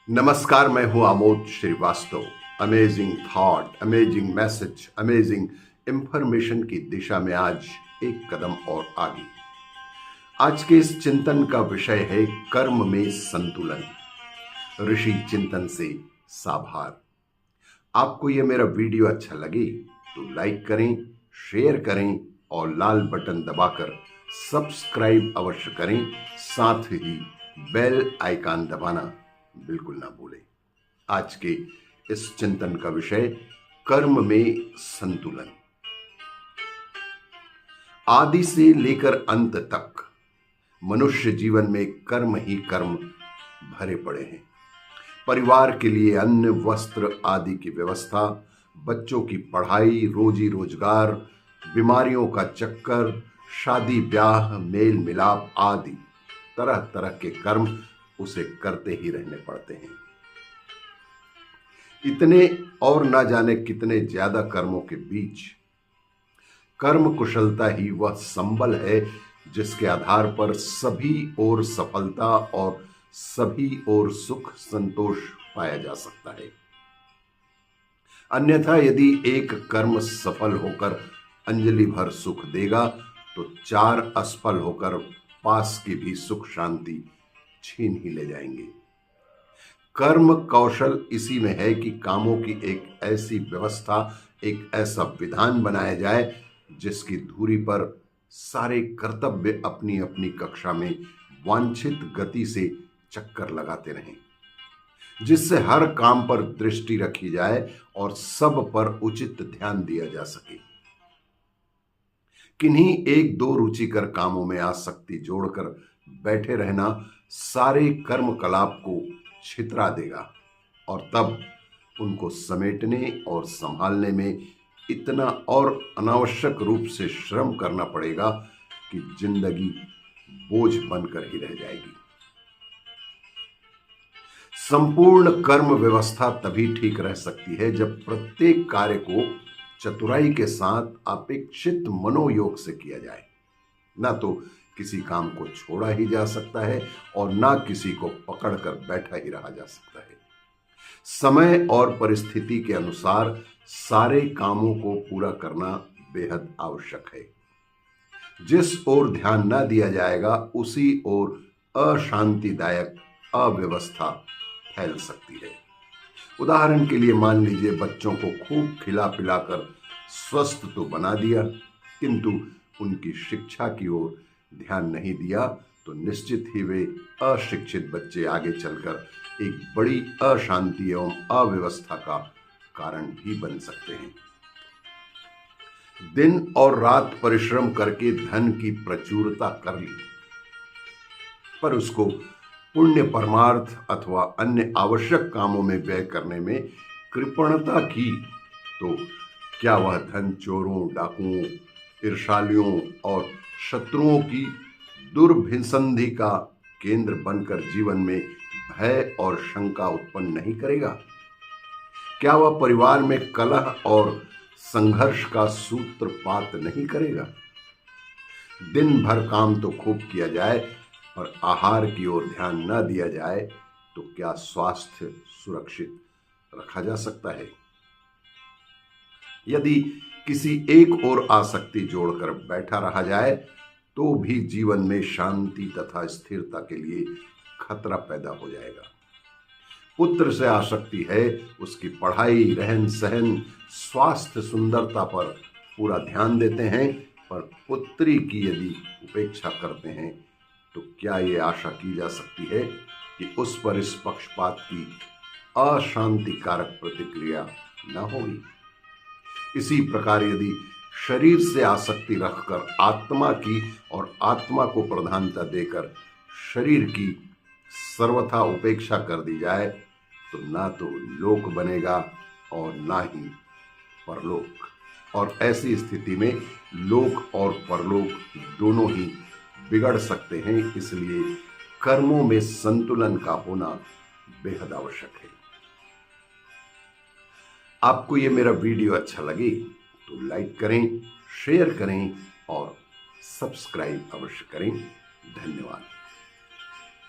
नमस्कार, मैं हूं Amod Shrivastava. Amazing thought, amazing message, amazing information की दिशा में आज एक कदम और आगे। आज के इस चिंतन का विषय है कर्म में संतुलन। ऋषि चिंतन से साभार। आपको यह मेरा वीडियो अच्छा लगे तो लाइक करें, शेयर करें और लाल बटन दबाकर सब्सक्राइब अवश्य करें। साथ ही बेल आइकन दबाना बिल्कुल ना भूलें। आज के इस चिंतन का विषय कर्म में संतुलन। आदि से लेकर अंत तक मनुष्य जीवन में कर्म ही कर्म भरे पड़े हैं। परिवार के लिए अन्न, वस्त्र आदि की व्यवस्था, बच्चों की पढ़ाई, रोजी रोजगार, बीमारियों का चक्कर, शादी ब्याह, मेल मिलाप आदि तरह तरह के कर्म उसे करते ही रहने पड़ते हैं। इतने और ना जाने कितने ज्यादा कर्मों के बीच कर्म कुशलता ही वह संबल है जिसके आधार पर सभी ओर सफलता और सभी ओर सुख संतोष पाया जा सकता है। अन्यथा यदि एक कर्म सफल होकर अंजलि भर सुख देगा तो चार असफल होकर पास की भी सुख शांति छीन ही ले जाएंगे। कर्म कौशल इसी में है कि कामों की एक ऐसी व्यवस्था, एक ऐसा विधान बनाया जाए जिसकी धुरी पर सारे कर्तव्य अपनी अपनी कक्षा में वांछित गति से चक्कर लगाते रहें, जिससे हर काम पर दृष्टि रखी जाए और सब पर उचित ध्यान दिया जा सके। किन्हीं एक दो रुचिकर कामों में आसक्ति जोड़कर बैठे रहना सारे कर्म कलाप को छितरा देगा और तब उनको समेटने और संभालने में इतना और अनावश्यक रूप से श्रम करना पड़ेगा कि जिंदगी बोझ बनकर ही रह जाएगी। संपूर्ण कर्म व्यवस्था तभी ठीक रह सकती है जब प्रत्येक कार्य को चतुराई के साथ अपेक्षित मनोयोग से किया जाए। ना तो किसी काम को छोड़ा ही जा सकता है और ना किसी को पकड़कर बैठा ही रहा जा सकता है। समय और परिस्थिति के अनुसार सारे कामों को पूरा करना बेहद आवश्यक है। जिस ओर ध्यान न दिया जाएगा उसी ओर अशांतिदायक अव्यवस्था फैल सकती है। उदाहरण के लिए मान लीजिए, बच्चों को खूब खिला पिलाकर स्वस्थ तो बना दिया किंतु उनकी शिक्षा की ओर ध्यान नहीं दिया तो निश्चित ही वे अशिक्षित बच्चे आगे चलकर एक बड़ी अशांति एवं अव्यवस्था का कारण भी बन सकते हैं। दिन और रात परिश्रम करके धन की प्रचुरता कर ली, पर उसको पुण्य परमार्थ अथवा अन्य आवश्यक कामों में व्यय करने में कृपणता की तो क्या वह धन चोरों, डाकुओं, ईर्ष्यालुओं और शत्रुओं की दुर्भिसंधि का केंद्र बनकर जीवन में भय और शंका उत्पन्न नहीं करेगा? क्या वह परिवार में कलह और संघर्ष का सूत्रपात नहीं करेगा? दिन भर काम तो खूब किया जाए और आहार की ओर ध्यान न दिया जाए तो क्या स्वास्थ्य सुरक्षित रखा जा सकता है? यदि किसी एक ओर आसक्ति जोड़कर बैठा रहा जाए तो भी जीवन में शांति तथा स्थिरता के लिए खतरा पैदा हो जाएगा। पुत्र से आसक्ति है, उसकी पढ़ाई, रहन सहन, स्वास्थ्य, सुंदरता पर पूरा ध्यान देते हैं, पर पुत्री की यदि उपेक्षा करते हैं तो क्या ये आशा की जा सकती है कि उस पर इस पक्षपात की अशांतिकारक प्रतिक्रिया न होगी? इसी प्रकार यदि शरीर से आसक्ति रखकर आत्मा की और आत्मा को प्रधानता देकर शरीर की सर्वथा उपेक्षा कर दी जाए तो ना तो लोक बनेगा और ना ही परलोक। और ऐसी स्थिति में लोक और परलोक दोनों ही बिगड़ सकते हैं। इसलिए कर्मों में संतुलन का होना बेहद आवश्यक है। आपको ये मेरा वीडियो अच्छा लगे तो लाइक करें, शेयर करें और सब्सक्राइब अवश्य करें। धन्यवाद।